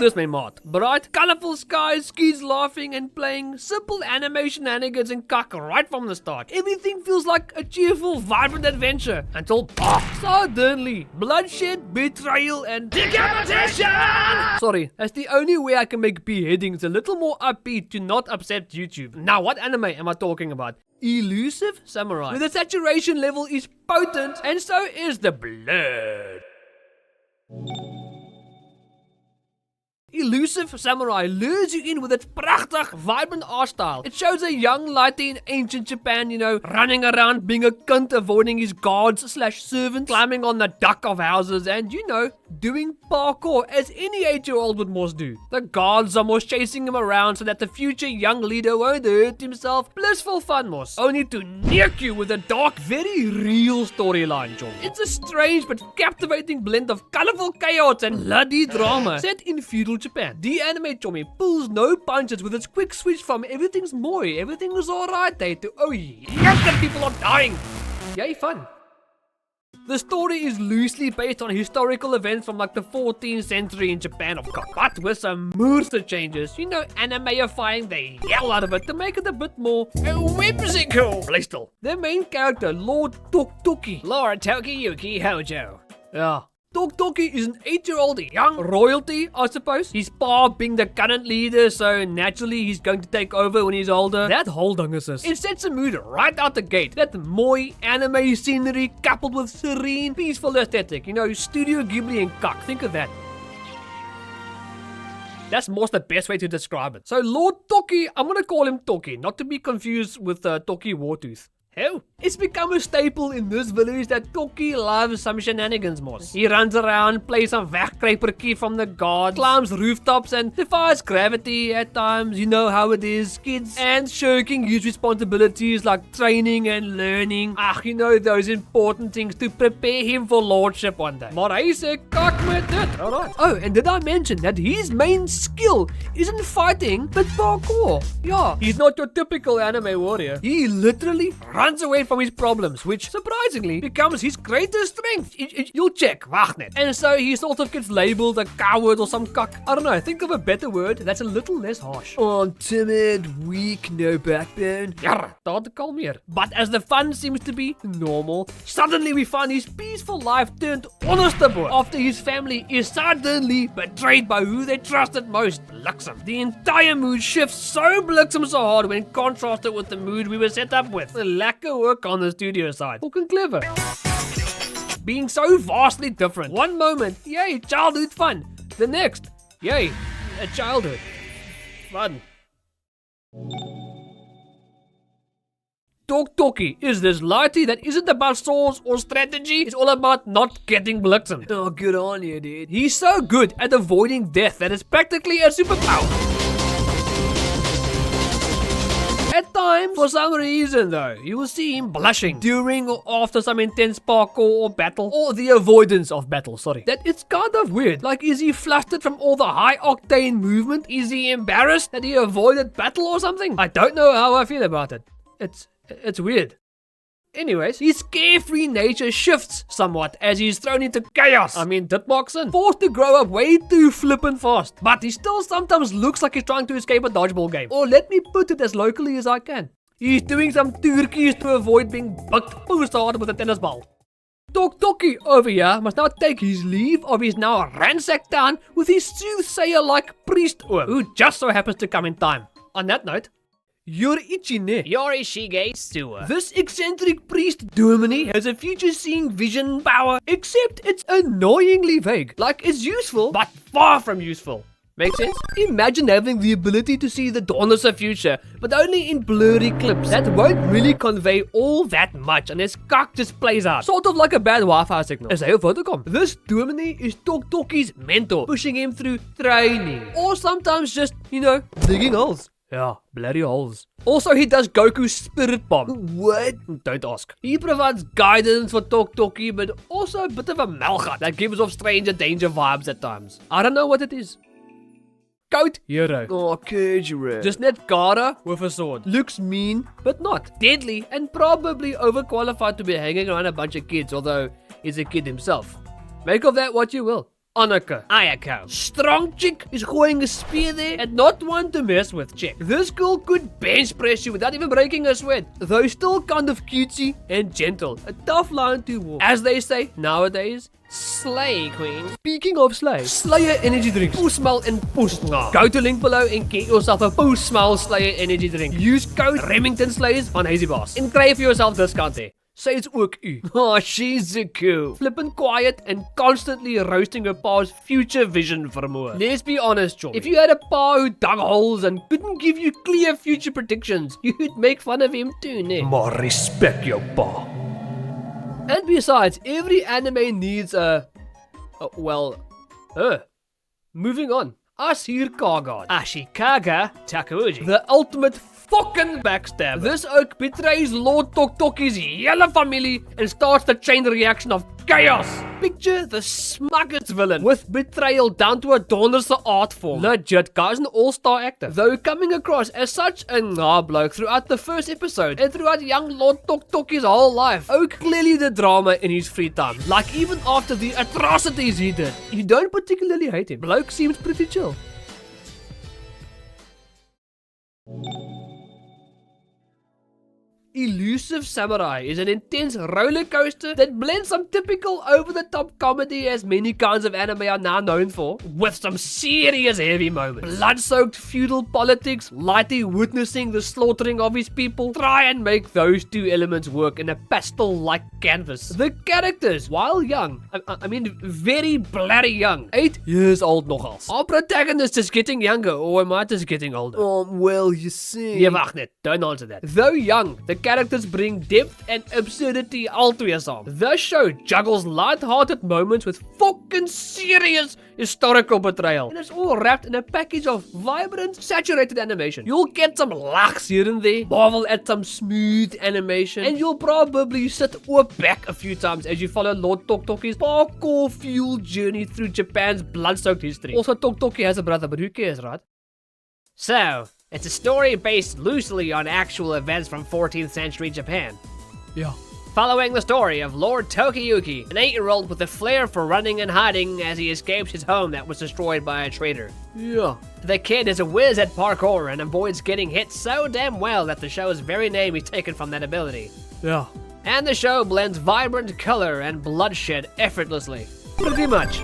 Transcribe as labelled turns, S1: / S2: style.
S1: this, my maat. Bright, colorful skies, kids laughing and playing, simple anime shenanigans and cuck right from the start. Everything feels like a cheerful, vibrant adventure until suddenly bloodshed, betrayal, and decapitation. Sorry, that's the only way I can make beheadings a little more upbeat to not upset YouTube. Now, what anime am I talking about? Elusive Samurai, where the saturation level is potent and so is the blood. Elusive Samurai lures you in with its prachtig, vibrant art style. It shows a young lighty in ancient Japan, running around being a cunt, avoiding his guards/servants, climbing on the duck of houses, and doing parkour as any 8-year-old would most do. The guards are most chasing him around so that the future young leader won't hurt himself. Blissful fun, most. Only to nuke you with a dark, very real storyline, John. It's a strange but captivating blend of colorful chaos and bloody drama set in feudal Japan. The anime Chommy pulls no punches with its quick switch from everything's mooi, everything is alright to oh yeah, people are dying. Yay, fun. The story is loosely based on historical events from like the 14th century in Japan, of course, but with some monster changes, animeifying the hell out of it to make it a bit more whimsical. Play still. Their main character, Lord Toki.
S2: Lord Tokiyuki Hojo.
S1: Yeah. Toki is an 8-year-old young royalty, I suppose. His pa being the current leader, so naturally he's going to take over when he's older. That whole dunguses. It sets a mood right out the gate. That mooi anime scenery coupled with serene, peaceful aesthetic. Studio Ghibli and cuck. Think of that. That's most the best way to describe it. So Lord Toki, I'm gonna call him Toki, not to be confused with Toki Wartooth. Hell, it's become a staple in this village that Toki loves some shenanigans, mos. He runs around, plays some wegkruipertjie from the guards, climbs rooftops and defies gravity at times. You know how it is, kids. And shirking huge responsibilities like training and learning. Those important things to prepare him for lordship one day. Maar hy sê kak met dit. Alright. Oh, and did I mention that his main skill isn't fighting, but parkour? Yeah, he's not your typical anime warrior. He literally runs away from his problems, which surprisingly becomes his greatest strength. You'll check, wacht net. And so he sort of gets labeled a coward or some cuck. I don't know, think of a better word that's a little less harsh. Oh, timid, weak, no backbone. Yarr, daar te kalmeer. But as the fun seems to be normal, suddenly we find his peaceful life turned onsterboord after his family is suddenly betrayed by who they trusted most, Bliksem. The entire mood shifts so Bliksem so hard when contrasted with the mood we were set up with. The lack of work on the studio side. Fucking clever. Being so vastly different. One moment, yay, childhood fun. The next, yay, a childhood fun. Toki is this lighty that isn't about swords or strategy. It's all about not getting Bliksem. Oh, good on you, dude. He's so good at avoiding death that it's practically a superpower. At times, for some reason though, you will see him blushing during or after some intense parkour or battle, or the avoidance of battle, sorry. That it's kind of weird. Like, is he flustered from all the high octane movement? Is he embarrassed that he avoided battle or something? I don't know how I feel about it. It's weird. Anyways, his carefree nature shifts somewhat as he's thrown into chaos. Dit maak sin. Forced to grow up way too flippin' fast. But he still sometimes looks like he's trying to escape a dodgeball game. Or let me put it as locally as I can. He's doing some turkeys to avoid being bucked post hard with a tennis ball. Toki over here must now take his leave of his now ransacked town with his soothsayer-like priest Oom, who just so happens to come in time. On that note, Yorishige
S2: Suwa.
S1: This eccentric priest Dominie has a future-seeing vision power, except it's annoyingly vague. Like, it's useful, but far from useful. Make sense? Imagine having the ability to see the dawn of the future, but only in blurry clips. That won't really convey all that much unless cuck just plays out. Sort of like a bad Wi-Fi signal. As hy photocom. This Dominie is Toki's mentor, pushing him through training. Or sometimes just, digging holes. Yeah, bloody holes. Also, he does Goku's spirit bomb. What? Don't ask. He provides guidance for Toki, but also a bit of a malgat that gives off stranger danger vibes at times. I don't know what it is. Goat hero. Oh, Kujiro. Just net Gara with a sword. Looks mean, but not. Deadly and probably overqualified to be hanging around a bunch of kids, although he's a kid himself. Make of that what you will. Anneke.
S2: Ayako.
S1: Strong chick is going a spear there and not one to mess with. Check. This girl could bench press you without even breaking a sweat, though still kind of cutesy and gentle. A tough line to walk. As they say nowadays,
S2: Slay Queen.
S1: speaking of Slay, Slayer energy drinks. Poesmal and Poesnga. Go to link below and get yourself a Poesmal Slayer energy drink. Use code Remmington Slayers on Hazy Boss and kry vir yourself discount there. Say it's ook u.
S2: Oh, she's a cool.
S1: Flippin' quiet and constantly roasting her pa's future vision vermoë. Let's be honest, Joey. If you had a pa who dug holes and couldn't give you clear future predictions, you'd make fun of him too, ne?
S3: Maar respect jou pa.
S1: And besides, every anime needs a... Moving on. Us hier Kagad.
S2: Ashikaga Takeuchi.
S1: The ultimate fucking backstabber. This ook betrays Lord Toktoki's hele familie and starts the chain reaction of chaos. Picture the smuggest villain with betrayal down to a donderse art form. Legit, guy's an all-star actor, though coming across as such a bloke throughout the first episode and throughout young Lord Toktoki's whole life. Ook clearly the drama in his free time. Like even after the atrocities he did, you don't particularly hate him. Bloke seems pretty chill. Elusive Samurai is an intense roller coaster that blends some typical over-the-top comedy, as many kinds of anime are now known for, with some serious heavy moments. Blood-soaked feudal politics, Lighty witnessing the slaughtering of his people, try and make those two elements work in a pastel-like canvas. The characters, while young, I mean very bloody young, 8 years old nogals. Our protagonist is getting younger, or am I just getting older? Well, you see... Yeah, wacht net, don't answer that. Though young, the characters bring depth and absurdity all to your song. The show juggles light-hearted moments with fucking serious historical betrayal, and it's all wrapped in a package of vibrant, saturated animation. You'll get some lachs here and there, marvel at some smooth animation, and you'll probably sit back a few times as you follow Lord Toktoki's parkour-fueled journey through Japan's blood-soaked history. Also, Toktoki has a brother, but who cares, right?
S2: So, it's a story based loosely on actual events from 14th century Japan.
S1: Yeah.
S2: Following the story of Lord Tokiyuki, an 8-year-old with a flair for running and hiding as he escapes his home that was destroyed by a traitor.
S1: Yeah.
S2: The kid is a whiz at parkour and avoids getting hit so damn well that the show's very name is taken from that ability.
S1: Yeah.
S2: And the show blends vibrant color and bloodshed effortlessly.
S1: Pretty much.